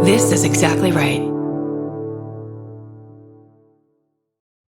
This is exactly right.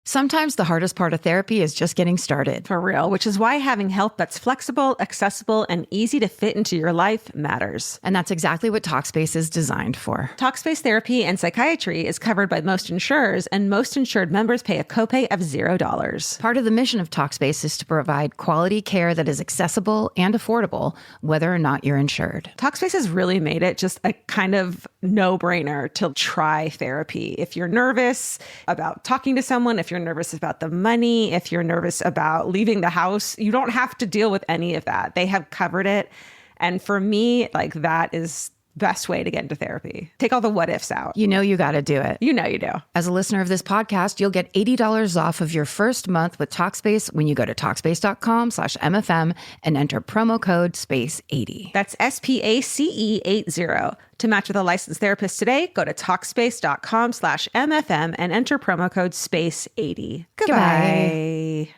Sometimes the hardest part of therapy is just getting started. For real, which is why having help that's flexible, accessible, and easy to fit into your life matters. And that's exactly what Talkspace is designed for. Talkspace therapy and psychiatry is covered by most insurers, and most insured members pay a copay of $0. Part of the mission of Talkspace is to provide quality care that is accessible and affordable, whether or not you're insured. Talkspace has really made it just a kind of no-brainer to try therapy. If you're nervous about talking to someone, if you're nervous about the money, if you're nervous about leaving the house, you don't have to deal with any of that. They have covered it. And for me, like, that is best way to get into therapy. Take all the what ifs out. You know you got to do it. You know you do. As a listener of this podcast, you'll get $80 off of your first month with Talkspace when you go to Talkspace.com/MFM and enter promo code SPACE80. That's SPACE80. To match with a licensed therapist today, go to Talkspace.com/MFM and enter promo code SPACE80. Goodbye.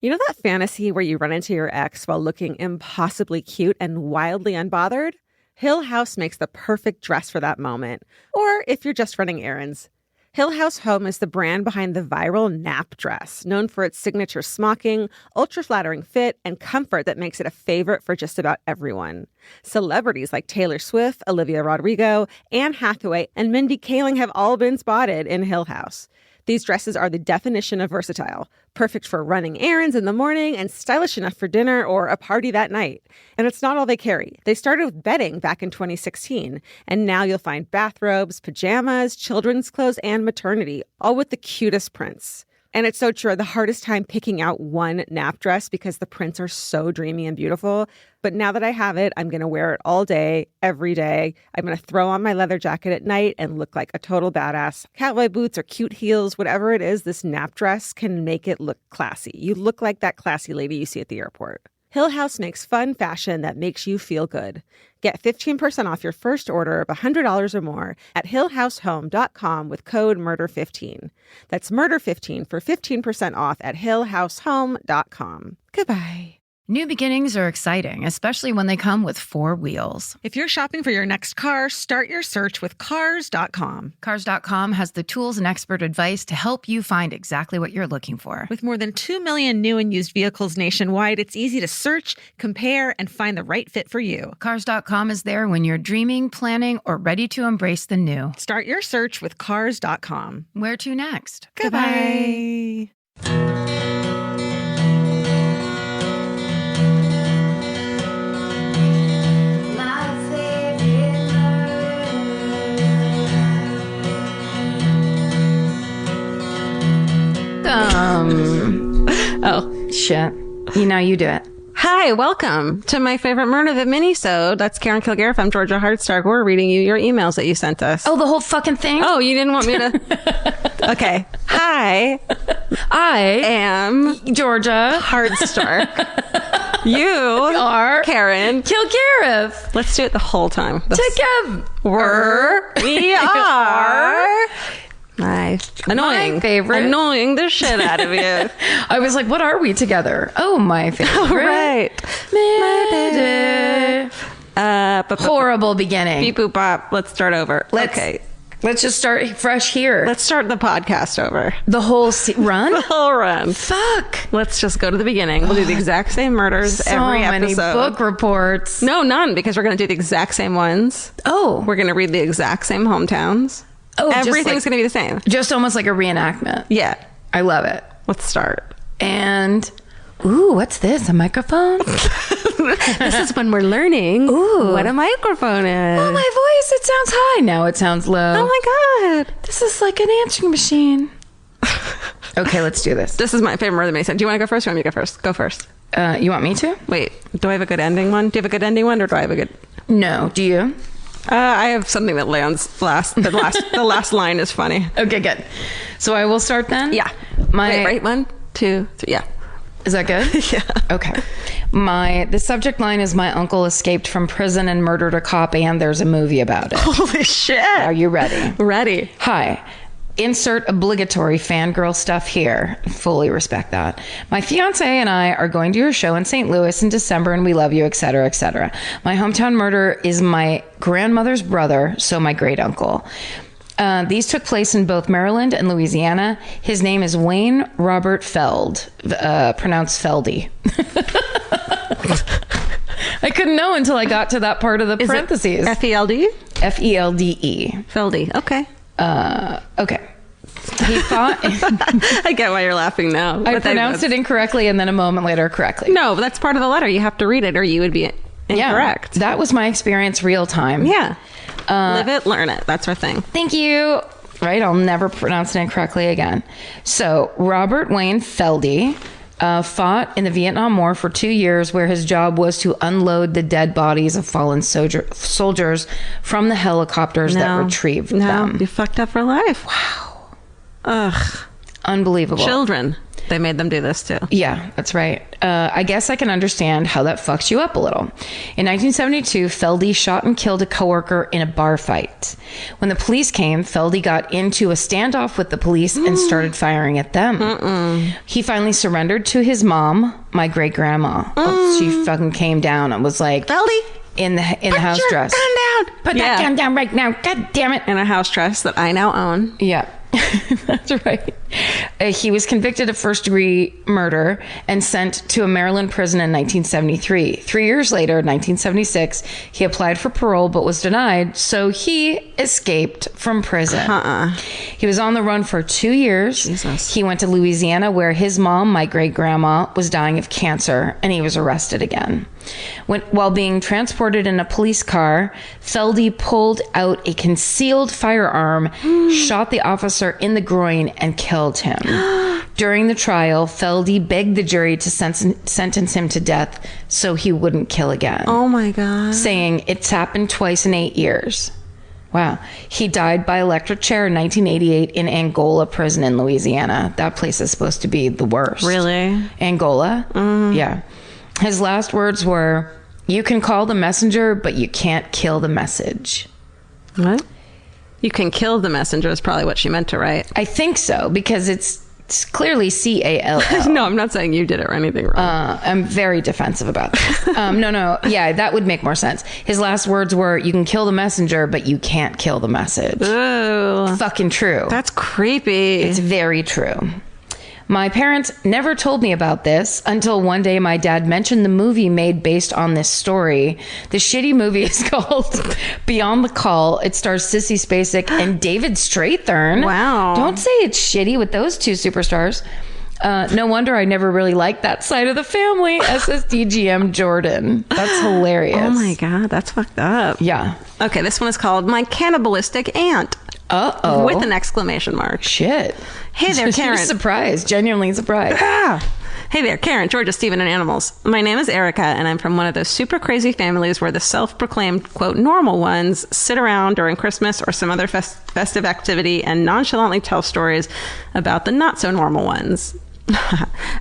You know that fantasy where you run into your ex while looking impossibly cute and wildly unbothered? Hill House makes the perfect dress for that moment. Or if you're just running errands. Hill House Home is the brand behind the viral nap dress, known for its signature smocking, ultra-flattering fit, and comfort that makes it a favorite for just about everyone. Celebrities like Taylor Swift, Olivia Rodrigo, Anne Hathaway, and Mindy Kaling have all been spotted in Hill House. These dresses are the definition of versatile, perfect for running errands in the morning and stylish enough for dinner or a party that night. And it's not all they carry. They started with bedding back in 2016, and now you'll find bathrobes, pajamas, children's clothes, and maternity, all with the cutest prints. And it's so true. The hardest time picking out one nap dress because the prints are so dreamy and beautiful. But now that I have it, I'm going to wear it all day, every day. I'm going to throw on my leather jacket at night and look like a total badass. Cowboy boots or cute heels, whatever it is, this nap dress can make it look classy. You look like that classy lady you see at the airport. Hill House makes fun fashion that makes you feel good. Get 15% off your first order of $100 or more at hillhousehome.com with code MURDER15. That's MURDER15 for 15% off at hillhousehome.com. Goodbye. New beginnings are exciting, especially when they come with 4 wheels. If you're shopping for your next car, start your search with Cars.com. Cars.com has the tools and expert advice to help you find exactly what you're looking for. With more than 2 million new and used vehicles nationwide, it's easy to search, compare, and find the right fit for you. Cars.com is there when you're dreaming, planning, or ready to embrace the new. Start your search with Cars.com. Where to next? Goodbye. Oh, shit. You know, you do it. Hi, welcome to my favorite murder, the Minisode. That's Karen Kilgariff. I'm Georgia Hardstark. We're reading you your emails that you sent us. Oh, the whole fucking thing? Oh, you didn't want me to? Okay. Hi. I am Georgia Hardstark. You are Karen Kilgariff. Let's do it the whole time. Together. We are... My favorite. Annoying the shit out of you. I was like, what are we together? Oh, my favorite. Oh, right. Horrible beginning. Beep boop bop. Let's start over. Let's just start fresh here. Let's start the podcast over. The whole run? The whole run. Fuck. Let's just go to the beginning. We'll do the exact same murders every episode. So many book reports. No, none, because we're going to do the exact same ones. Oh. We're going to read the exact same hometowns. Oh, everything's going to be the same. Just almost like a reenactment. Yeah. I love it. Let's start. And, ooh, what's this? A microphone? This is when we're learning what a microphone is. Oh, my voice, it sounds high. Now it sounds low. Oh, my God. This is like an answering machine. Okay, let's do this. This is my favorite murder, Mason. Do you want to go first or do you want me to go first? Go first. You want me to? Wait, do I have a good ending one? Do you have a good ending one or do I have a good... No, do you? I have something that lands last. The last line is funny. Okay, good. So I will start then? Yeah. Wait, right? 1, 2, 3. Yeah. Is that good? Yeah. Okay. The subject line is my uncle escaped from prison and murdered a cop, and there's a movie about it. Holy shit. Are you ready? Ready. Hi. insert obligatory fangirl stuff here. Fully respect that. My fiance and I are going to your show in St. Louis in December, and we love you, etc., etc. My hometown murder is my grandmother's brother, so my great uncle. These took place in both Maryland and Louisiana. His name is Wayne Robert Feld, pronounced Feldy. I couldn't know until I got to that part of the parentheses. F-E-L-D? F-E-L-D-E. Feldy. Okay. Okay. He thought... I get why you're laughing now. I pronounced it incorrectly and then a moment later correctly. No, but that's part of the letter. You have to read it or you would be incorrect. Yeah, that was my experience real time. Yeah. Live it, learn it. That's our thing. Thank you. Right? I'll never pronounce it incorrectly again. So, Robert Wayne Feldy fought in the Vietnam War for 2 years, where his job was to unload the dead bodies of fallen soldiers from the helicopters that retrieved them. You fucked up for life. Wow. Ugh. Unbelievable. Children. They made them do this too. Yeah, that's right. I guess I can understand how that fucks you up a little. In 1972, Feldy shot and killed a coworker in a bar fight. When the police came, Feldy got into a standoff with the police and started firing at them. He finally surrendered to his mom, my great grandma. She fucking came down and was like, Feldy, in the house dress. Put your gun down. Put that gun down right now. God damn it. In a house dress that I now own. Yeah. That's right. He was convicted of first-degree murder and sent to a Maryland prison in 1973. 3 years later, 1976, he applied for parole but was denied, so he escaped from prison. He was on the run for 2 years. Jesus. He went to Louisiana, where his mom, my great-grandma, was dying of cancer, and he was arrested again. While being transported in a police car, Feldy pulled out a concealed firearm, shot the officer in the groin, and killed him. During the trial, Feldy begged the jury to sentence him to death so he wouldn't kill again. Oh my God. Saying, it's happened twice in 8 years. Wow. He died by electric chair in 1988 in Angola prison in Louisiana. That place is supposed to be the worst. Really? Angola? Yeah. His last words were, you can call the messenger, but you can't kill the message. What? You can kill the messenger is probably what she meant to write. I think so, because it's clearly C-A-L-L. No, I'm not saying you did it or anything wrong. I'm very defensive about this. No. Yeah, that would make more sense. His last words were, you can kill the messenger, but you can't kill the message. Ooh. Fucking true. That's creepy. It's very true. My parents never told me about this until one day my dad mentioned the movie made based on this story. The shitty movie is called Beyond the Call. It stars Sissy Spacek and David Strathairn. Wow. Don't say it's shitty with those two superstars. No wonder I never really liked that side of the family. SSDGM Jordan. That's hilarious. Oh my God, that's fucked up. Yeah. Okay, this one is called My Cannibalistic Aunt. Uh-oh. With an exclamation mark. Shit. Hey there, Karen. Surprised. Genuinely surprised. Hey there, Karen, Georgia, Stephen, and animals. My name is Erica, and I'm from one of those super crazy families where the self-proclaimed, quote, normal ones sit around during Christmas or some other festive activity and nonchalantly tell stories about the not-so-normal ones.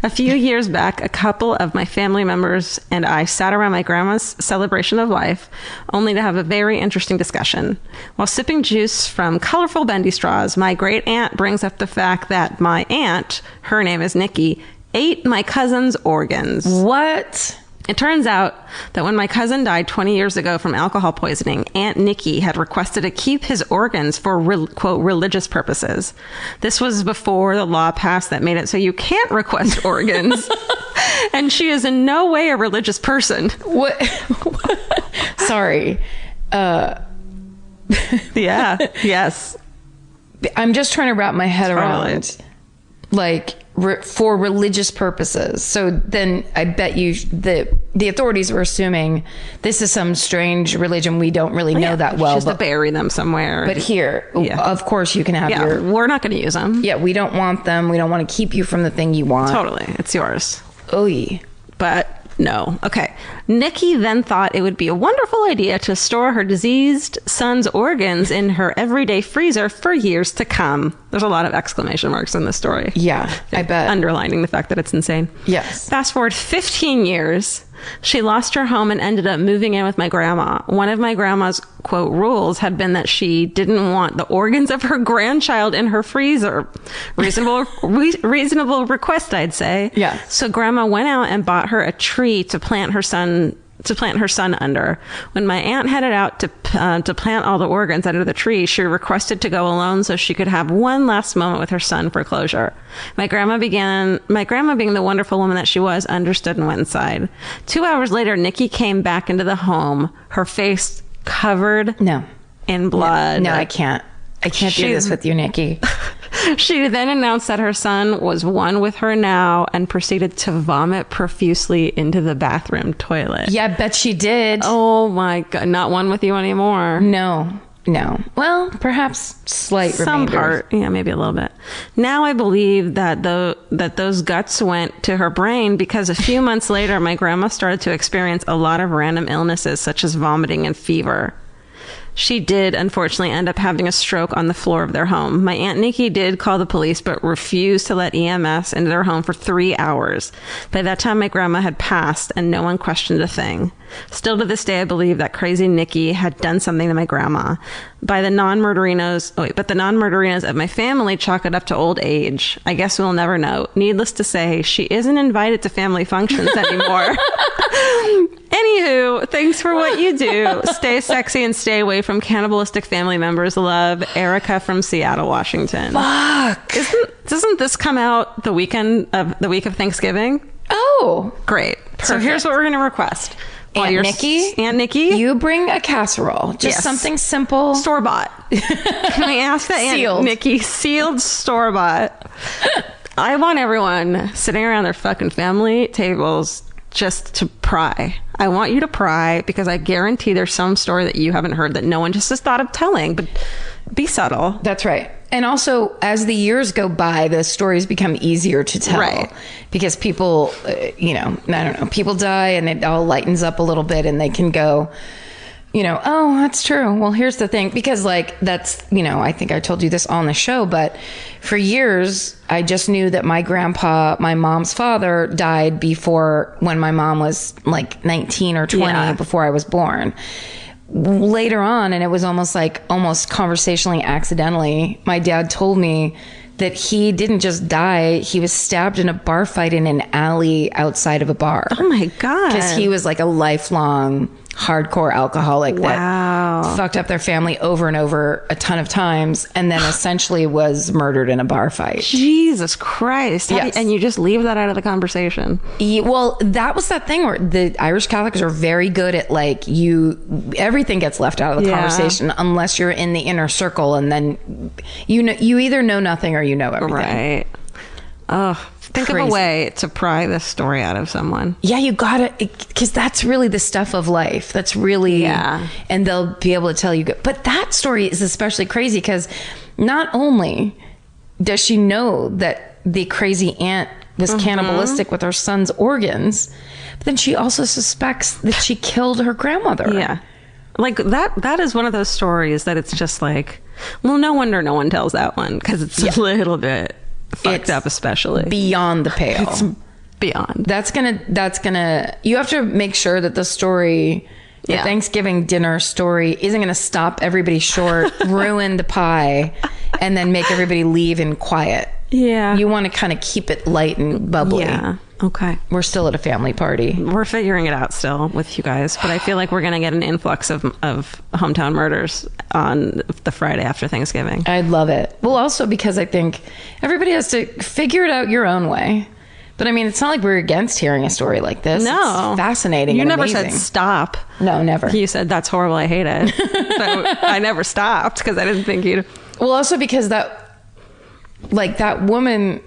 A few years back, a couple of my family members and I sat around my grandma's celebration of life, only to have a very interesting discussion. While sipping juice from colorful bendy straws, my great aunt brings up the fact that my aunt, her name is Nikki, ate my cousin's organs. What? It turns out that when my cousin died 20 years ago from alcohol poisoning, Aunt Nikki had requested to keep his organs for, quote, religious purposes. This was before the law passed that made it so you can't request organs. And she is in no way a religious person. What? Sorry. Yeah. Yes. I'm just trying to wrap my head around, like, for religious purposes. So then I bet you the authorities were assuming this is some strange religion we don't really know that well. Just to bury them somewhere. But here, of course, you can have your... We're not going to use them. Yeah, we don't want them. We don't want to keep you from the thing you want. Totally. It's yours. Oy. But no. Okay. Nikki then thought it would be a wonderful idea to store her deceased son's organs in her everyday freezer for years to come. There's a lot of exclamation marks in this story. Yeah, I bet. Underlining the fact that it's insane. Yes. Fast forward 15 years. She lost her home and ended up moving in with my grandma. One of my grandma's, quote, rules had been that she didn't want the organs of her grandchild in her freezer. Reasonable request, I'd say. Yeah. So grandma went out and bought her a tree to plant her son under. When my aunt headed out to plant all the organs under the tree, she requested to go alone so she could have one last moment with her son for closure. My grandma, being the wonderful woman that she was, understood and went inside. 2 hours later, Nikki came back into the home, her face covered in blood. No, I can't do this with you, Nikki. She then announced that her son was one with her now and proceeded to vomit profusely into the bathroom toilet. Yeah, I bet she did. Oh my God. Not one with you anymore. No. Well, perhaps slight some remainders. part. Yeah, maybe a little bit. Now I believe that those guts went to her brain because a few months later, my grandma started to experience a lot of random illnesses such as vomiting and fever. She did, unfortunately, end up having a stroke on the floor of their home. My Aunt Nikki did call the police, but refused to let EMS into their home for 3 hours. By that time, my grandma had passed, and no one questioned a thing. Still to this day, I believe that crazy Nikki had done something to my grandma. But the non-murderinos of my family chalk it up to old age. I guess we'll never know. Needless to say, she isn't invited to family functions anymore. Anywho, thanks for what you do. Stay sexy and stay away from cannibalistic family members. Love, Erica from Seattle, Washington. Fuck. Doesn't this come out the week of Thanksgiving? Oh, great. Perfect. So here's what we're going to request. Aunt Nikki, you bring a casserole. Just something simple. Store-bought. Can we ask that Aunt Nikki? Sealed store-bought. I want everyone sitting around their fucking family tables just to pry. I want you to pry because I guarantee there's some story that you haven't heard that no one just has thought of telling, but be subtle. That's right. And also, as the years go by, the stories become easier to tell. Right. Because people, I don't know, people die and it all lightens up a little bit and they can go, oh, that's true. Well, here's the thing. Because that's, I think I told you this on the show, but for years, I just knew that my grandpa, my mom's father, died when my mom was like 19 or 20, before I was born. Later on, and it was almost conversationally accidentally, my dad told me that he didn't just die, he was stabbed in a bar fight in an alley outside of a bar. Oh my God. Because he was like a lifelong hardcore alcoholic that fucked up their family over and over a ton of times and then essentially was murdered in a bar fight. Jesus Christ. Yes. And you just leave that out of the conversation. Well, that was that thing where the Irish Catholics are very good at everything gets left out of the conversation unless you're in the inner circle, and then you either know nothing or you know everything. Right. Oh, think of a way to pry this story out of someone. Yeah, you gotta, because that's really the stuff of life. That's really, and they'll be able to tell you. But that story is especially crazy because not only does she know that the crazy aunt was cannibalistic with her son's organs, but then she also suspects that she killed her grandmother. Yeah. Like that is one of those stories that it's just like, well, no wonder no one tells that one because it's a little bit fucked up, especially beyond the pale. It's beyond. That's gonna you have to make sure that the story, the Thanksgiving dinner story, isn't gonna stop everybody short, ruin the pie, and then make everybody leave in quiet. Yeah. You want to kind of keep it light and bubbly. Yeah. Okay. We're still at a family party. We're figuring it out still with you guys, but I feel like we're going to get an influx of hometown murders on the Friday after Thanksgiving. I'd love it. Well, also because I think everybody has to figure it out your own way. But I mean, it's not like we're against hearing a story like this. No. It's fascinating. You and never amazing. said stop. No, never. You said, that's horrible, I hate it. So I never stopped because I didn't think you'd... Well, also because that woman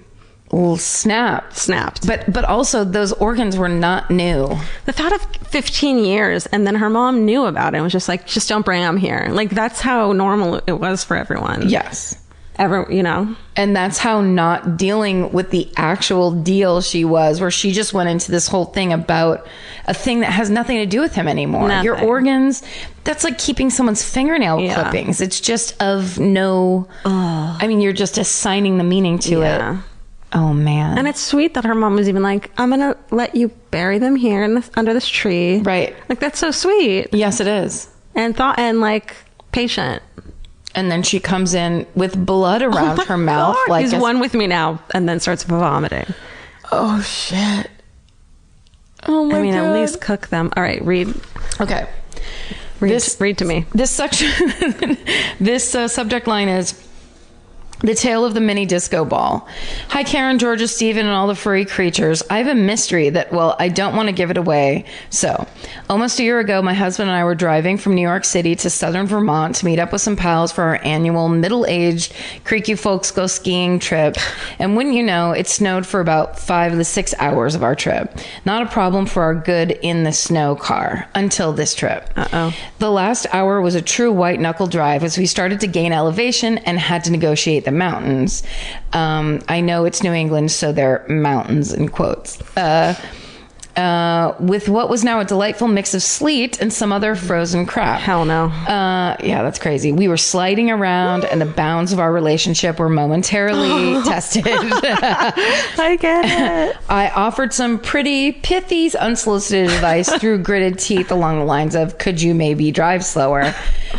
snapped. But also those organs were not new. The thought of 15 years and then her mom knew about it and was just like, just don't bring them here. Like, that's how normal it was for everyone. Yes. And that's how not dealing with the actual deal she was, where she just went into this whole thing about a thing that has nothing to do with him anymore. Nothing. Your organs, that's like keeping someone's fingernail clippings. It's just of no, I mean, you're just assigning the meaning to it. Oh, man. And it's sweet that her mom was even like, I'm going to let you bury them here under this tree. Right. Like, that's so sweet. Yes, it is. And patient. And then she comes in with blood around her mouth. God, he's one with me now, and then starts vomiting. Oh, shit. Oh, my God. At least cook them. All right, read. Okay. Read to me. This section, this subject line is The Tale of the Mini Disco Ball. Hi, Karen, Georgia, Stephen, and all the furry creatures. I have a mystery that, well, I don't want to give it away. So, almost a year ago, my husband and I were driving from New York City to southern Vermont to meet up with some pals for our annual middle-aged Creaky Folks Go Skiing trip. And wouldn't you know, it snowed for about 5 of the 6 hours of our trip. Not a problem for our good in the snow car until this trip. Uh-oh. The last hour was a true white-knuckle drive as we started to gain elevation and had to negotiate the mountains. I know it's New England, so they're mountains in quotes. With what was now a delightful mix of sleet and some other frozen crap. Hell no. Yeah, that's crazy. We were sliding around and the bounds of our relationship were momentarily tested. I get it. I offered some pretty pithy, unsolicited advice through gritted teeth along the lines of, could you maybe drive slower?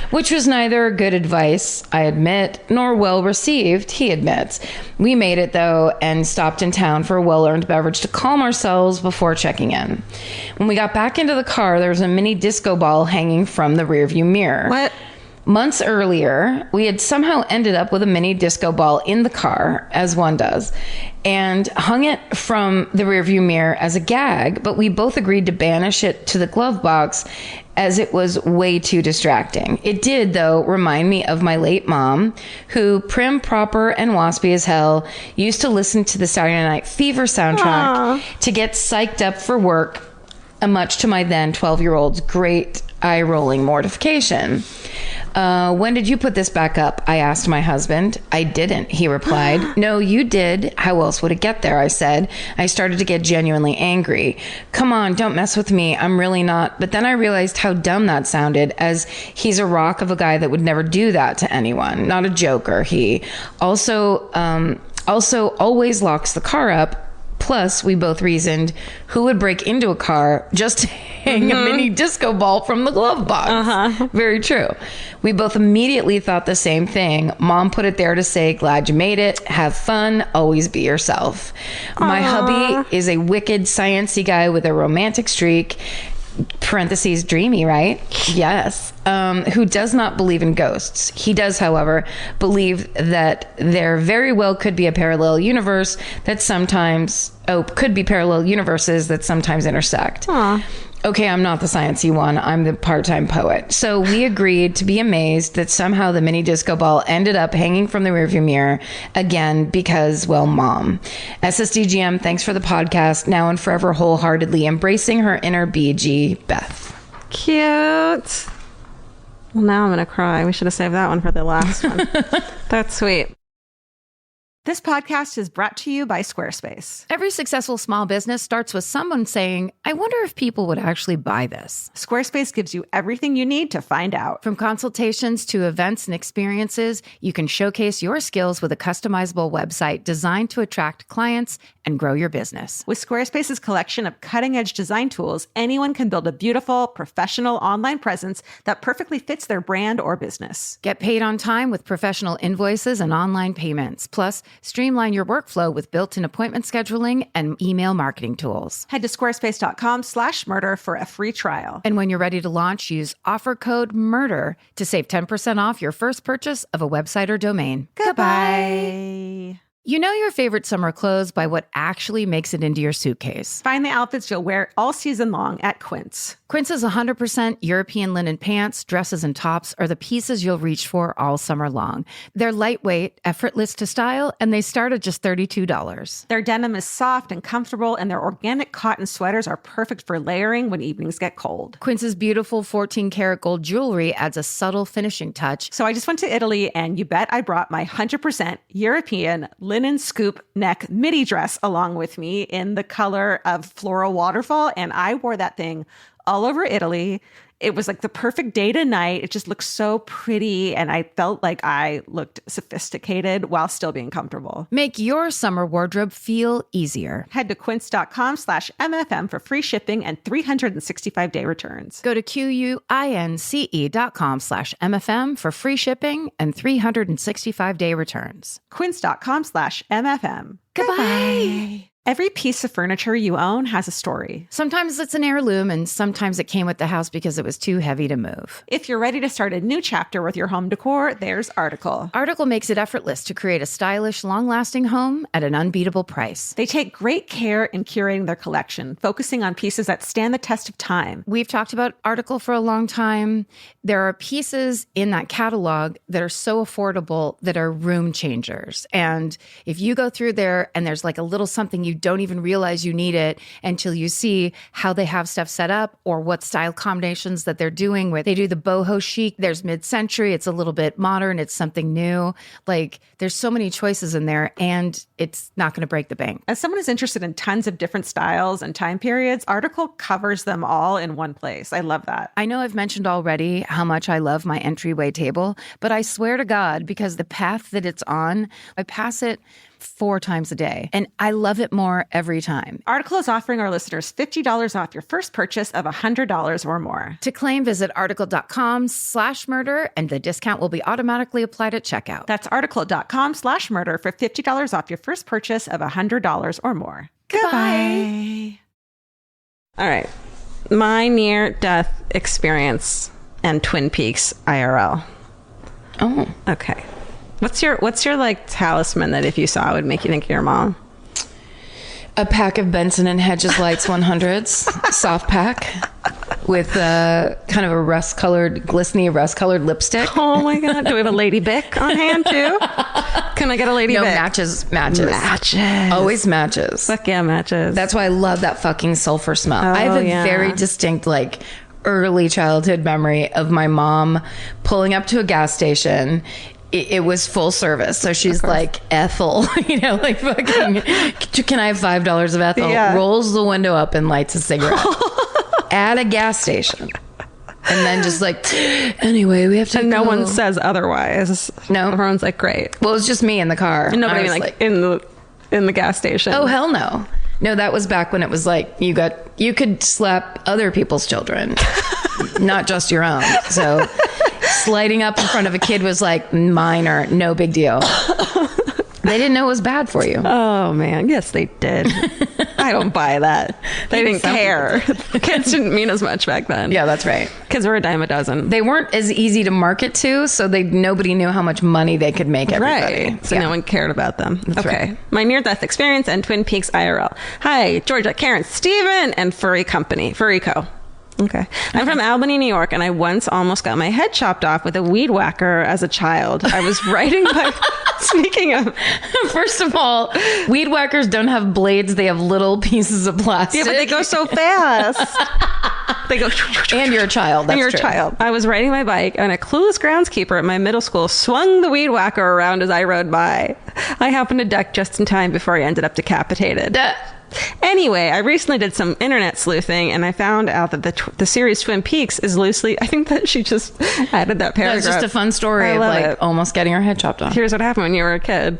Which was neither good advice, I admit, nor well received, he admits. We made it, though, and stopped in town for a well-earned beverage to calm ourselves before checking in. When we got back into the car, there was a mini disco ball hanging from the rearview mirror. What? Months earlier, we had somehow ended up with a mini disco ball in the car, as one does, and hung it from the rearview mirror as a gag, but we both agreed to banish it to the glove box as it was way too distracting. It did, though, remind me of my late mom, who, prim, proper, and waspy as hell, used to listen to the Saturday Night Fever soundtrack to get psyched up for work, much to my then 12-year-old's great eye-rolling mortification. When did you put this back up? I asked my husband. I didn't, he replied. No, you did. How else would it get there? I said. I started to get genuinely angry. Come on, don't mess with me. I'm really not. But then I realized how dumb that sounded, as he's a rock of a guy that would never do that to anyone. Not a joker, he. Also always locks the car up. Plus, we both reasoned, who would break into a car just to hang a mini disco ball from the glove box? Very true. We both immediately thought the same thing. Mom put it there to say, glad you made it. Have fun. Always be yourself. My hubby is a wicked, sciencey guy with a romantic streak. Parentheses, dreamy, right? Yes. Who does not believe in ghosts. He does, however, believe that there very well could be a parallel universe that sometimes, could be parallel universes that sometimes intersect. Okay, I'm not the sciencey one. I'm the part-time poet. So we agreed to be amazed that somehow the mini disco ball ended up hanging from the rearview mirror again because, well, Mom. SSDGM, thanks for the podcast. Now and forever wholeheartedly embracing her inner BG, Beth. Cute. Well, now I'm going to cry. We should have saved that one for the last one. That's sweet. This podcast is brought to you by Squarespace. Every successful small business starts with someone saying, I wonder if people would actually buy this. Squarespace gives you everything you need to find out. From consultations to events and experiences, you can showcase your skills with a customizable website designed to attract clients and grow your business. With Squarespace's collection of cutting-edge design tools, anyone can build a beautiful, professional online presence that perfectly fits their brand or business. Get paid on time with professional invoices and online payments. Plus, streamline your workflow with built-in appointment scheduling and email marketing tools. Head to squarespace.com/murder for a free trial. And when you're ready to launch, use offer code MURDER to save 10% off your first purchase of a website or domain. Goodbye. You know your favorite summer clothes by what actually makes it into your suitcase. Find the outfits you'll wear all season long at Quince. Quince's 100% European linen pants, dresses, and tops are the pieces you'll reach for all summer long. They're lightweight, effortless to style, and they start at just $32. Their denim is soft and comfortable, and their organic cotton sweaters are perfect for layering when evenings get cold. Quince's beautiful 14-karat gold jewelry adds a subtle finishing touch. So I just went to Italy, and you bet I brought my 100% European linen scoop neck midi dress along with me in the color of floral waterfall, and I wore that thing all over Italy. It was like the perfect day to night. It just looked so pretty. And I felt like I looked sophisticated while still being comfortable. Make your summer wardrobe feel easier. Head to quince.com/MFM for free shipping and 365-day returns. Go to QUINCE.com/MFM for free shipping and 365-day returns. Quince.com/MFM. Goodbye. Every piece of furniture you own has a story. Sometimes it's an heirloom, and sometimes it came with the house because it was too heavy to move. If you're ready to start a new chapter with your home decor, there's Article. Article makes it effortless to create a stylish, long-lasting home at an unbeatable price. They take great care in curating their collection, focusing on pieces that stand the test of time. We've talked about Article for a long time. There are pieces in that catalog that are so affordable that are room changers. And if you go through there and there's like a little something you don't even realize you need it until you see how they have stuff set up or what style combinations that they're doing with. They do the boho chic. There's mid-century. It's a little bit modern. It's something new. Like there's so many choices in there and it's not going to break the bank. As someone who's interested in tons of different styles and time periods, Article covers them all in one place. I love that. I know I've mentioned already how much I love my entryway table, but I swear to God, because the path that it's on, I pass it 4 times a day. And I love it more every time. Article is offering our listeners $50 off your first purchase of $100 or more. To claim, visit article.com/murder and the discount will be automatically applied at checkout. That's article.com/murder for $50 off your first purchase of $100 or more. Goodbye. All right. My near-death experience and Twin Peaks IRL. Oh. Okay. What's your like talisman that if you saw would make you think of your mom? A pack of Benson and Hedges Lights 100s, soft pack, with kind of a glistening rust-colored lipstick. Oh my God. Do we have a Lady Bic on hand too? Can I get a Lady Bic? No, matches. Always matches. Fuck yeah, matches. That's why I love that fucking sulfur smell. I have a very distinct, like, early childhood memory of my mom pulling up to a gas station. It was full service. So she's like, Ethel, like fucking, can I have $5 of Ethel? Yeah. Rolls the window up and lights a cigarette at a gas station. And then just like, anyway, we have to And go. no one says otherwise. No. Everyone's like, great. Well, it was just me in the car. And nobody I was like in the gas station. Oh, hell no. No, that was back when it was like, you could slap other people's children, not just your own. So sliding up in front of a kid was like minor, no big deal. They didn't know it was bad for you. Oh, man. Yes, they did. I don't buy that. They didn't care. Kids didn't mean as much back then. Yeah, that's right. Kids were a dime a dozen. They weren't as easy to market to, so nobody knew how much money they could make everybody. Right. So no one cared about them. That's okay. right. My near-death experience and Twin Peaks IRL. Hi, Georgia, Karen, Steven, and Furry Co. Okay. I'm from Albany, New York, and I once almost got my head chopped off with a weed whacker as a child. I was riding my... Speaking of... First of all, weed whackers don't have blades. They have little pieces of plastic. Yeah, but they go so fast. They go... And you're a child. That's and you're true. a child. I was riding my bike, and a clueless groundskeeper at my middle school swung the weed whacker around as I rode by. I happened to duck just in time before I ended up decapitated. Anyway, I recently did some internet sleuthing, and I found out that the series Twin Peaks is loosely... I think that she just added that paragraph. That's just a fun story of like almost getting her head chopped off. Here's what happened when you were a kid.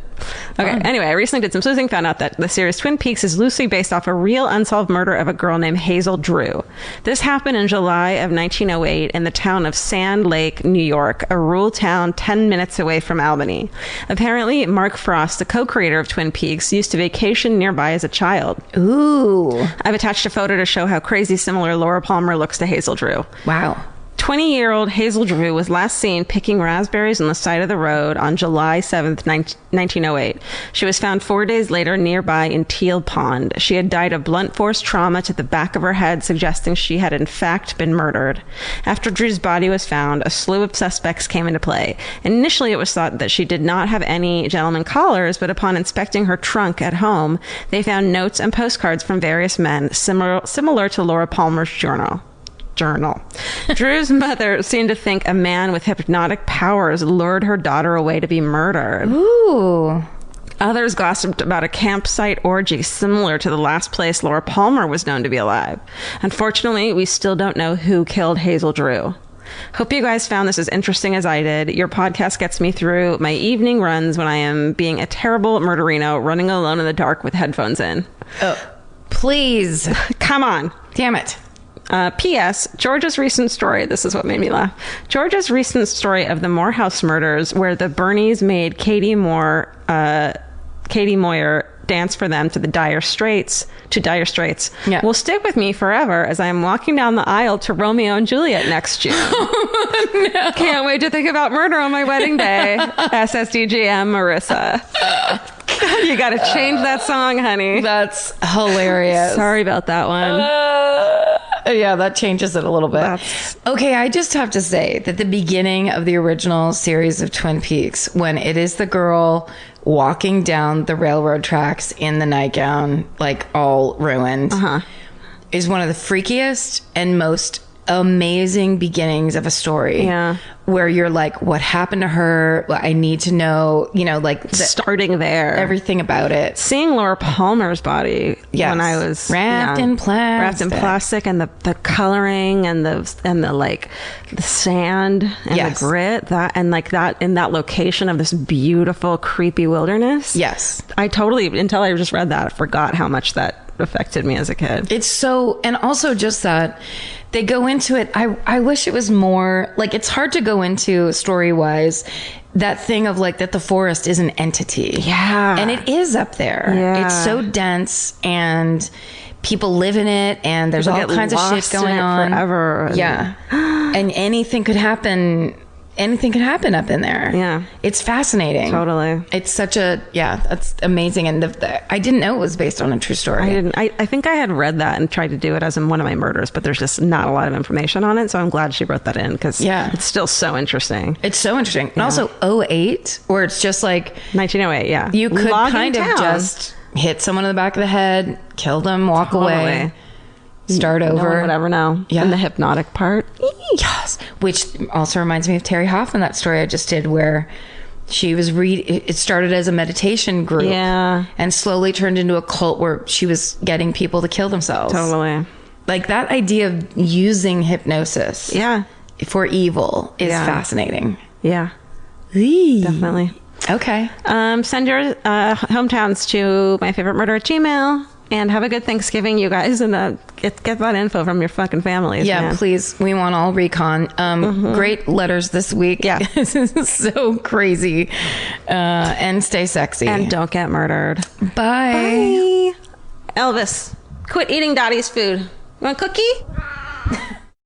Okay, anyway, I recently did some sleuthing, found out that the series Twin Peaks is loosely based off a real unsolved murder of a girl named Hazel Drew. This happened in July of 1908 in the town of Sand Lake, New York, a rural town 10 minutes away from Albany. Apparently, Mark Frost, the co-creator of Twin Peaks, used to vacation nearby as a child. Ooh. I've attached a photo to show how crazy similar Laura Palmer looks to Hazel Drew. Wow. 20-year-old Hazel Drew was last seen picking raspberries on the side of the road on July 7th, 1908. She was found 4 days later nearby in Teal Pond. She had died of blunt force trauma to the back of her head, suggesting she had in fact been murdered. After Drew's body was found, a slew of suspects came into play. Initially, it was thought that she did not have any gentleman callers, but upon inspecting her trunk at home, they found notes and postcards from various men, similar to Laura Palmer's journal. Drew's mother seemed to think a man with hypnotic powers lured her daughter away to be murdered. Ooh. Others gossiped about a campsite orgy similar to the last place Laura Palmer was known to be alive. Unfortunately, we still don't know who killed Hazel Drew. Hope you guys found this as interesting as I did. Your podcast gets me through my evening runs when I am being a terrible murderino running alone in the dark with headphones in. Oh, please. Come on. Damn it. P.S. George's recent story. This is what made me laugh. George's recent story of the Morehouse murders, where the Bernies made Katie Moyer dance for them to Dire Straits, yeah, will stick with me forever as I am walking down the aisle to Romeo and Juliet next June. No. Can't wait to think about murder on my wedding day. SSDGM Marissa. You got to change that song, honey. That's hilarious. Sorry about that one. Yeah, that changes it a little bit. Okay, I just have to say that the beginning of the original series of Twin Peaks, when it is the girl walking down the railroad tracks in the nightgown, like all ruined, is one of the freakiest and most amazing beginnings of a story. Yeah. Where you're like, what happened to her? I need to know, like starting there, everything about it. Seeing Laura Palmer's body when I was wrapped in plastic, and the coloring and the like the sand and the grit that in that location of this beautiful creepy wilderness. Yes. I totally, until I just read that, forgot how much that affected me as a kid. It's so, and also just that they go into it. I wish it was more like, it's hard to go into story-wise that thing of like that the forest is an entity. Yeah. And it is up there. Yeah. It's so dense and people live in it and there's all kinds of shit going on forever. Yeah. And anything could happen up in there. Yeah. It's fascinating. Totally. It's such that's amazing. And I didn't know it was based on a true story. I didn't. I think I had read that and tried to do it as in one of my murders, but there's just not a lot of information on it. So I'm glad she wrote that in because it's still so interesting. It's so interesting. And also 2008, where it's just like 1908. Yeah. You could kind of just hit someone in the back of the head, kill them, walk away. Start over. No one would ever know. Yeah. And the hypnotic part. Yes. Which also reminds me of Terry Hoffman, that story I just did where she was it started as a meditation group. Yeah. And slowly turned into a cult where she was getting people to kill themselves. Totally. Like that idea of using hypnosis for evil is fascinating. Yeah. Eee. Definitely. Okay. Send your hometowns to myfavoritemurder@gmail.com. And have a good Thanksgiving, you guys, and get that info from your fucking families. Yeah, man. please. We want all recon. Great letters this week. Yeah. This is so crazy. And stay sexy. And don't get murdered. Bye. Bye. Elvis, quit eating Dottie's food. You want a cookie?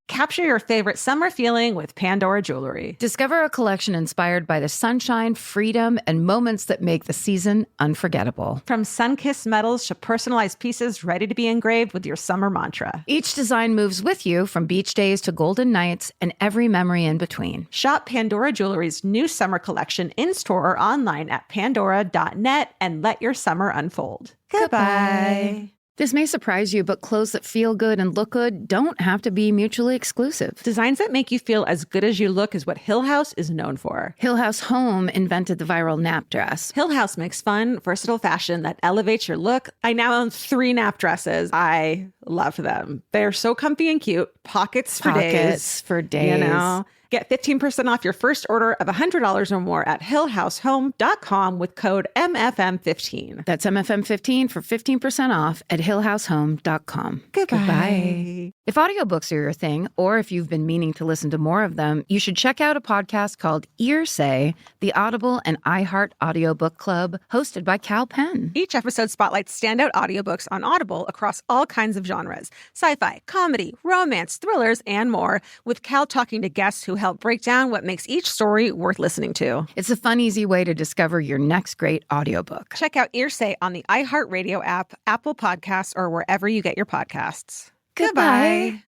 Capture your favorite summer feeling with Pandora Jewelry. Discover a collection inspired by the sunshine, freedom, and moments that make the season unforgettable. From sun-kissed metals to personalized pieces ready to be engraved with your summer mantra. Each design moves with you from beach days to golden nights and every memory in between. Shop Pandora Jewelry's new summer collection in-store or online at pandora.net and let your summer unfold. Goodbye. This may surprise you, but clothes that feel good and look good don't have to be mutually exclusive. Designs that make you feel as good as you look is what Hill House is known for. Hill House Home invented the viral nap dress. Hill House makes fun, versatile fashion that elevates your look. I now own 3 nap dresses. I love them. They're so comfy and cute. Pockets for days. You know? Get 15% off your first order of $100 or more at hillhousehome.com with code MFM15. That's MFM15 for 15% off at hillhousehome.com. Goodbye. If audiobooks are your thing, or if you've been meaning to listen to more of them, you should check out a podcast called Ear Say, the Audible and iHeart Audiobook Club, hosted by Cal Penn. Each episode spotlights standout audiobooks on Audible across all kinds of genres: sci-fi, comedy, romance, thrillers, and more, with Cal talking to guests who help break down what makes each story worth listening to. It's a fun, easy way to discover your next great audiobook. Check out Ear Say on the iHeartRadio app, Apple Podcasts, or wherever you get your podcasts. Goodbye.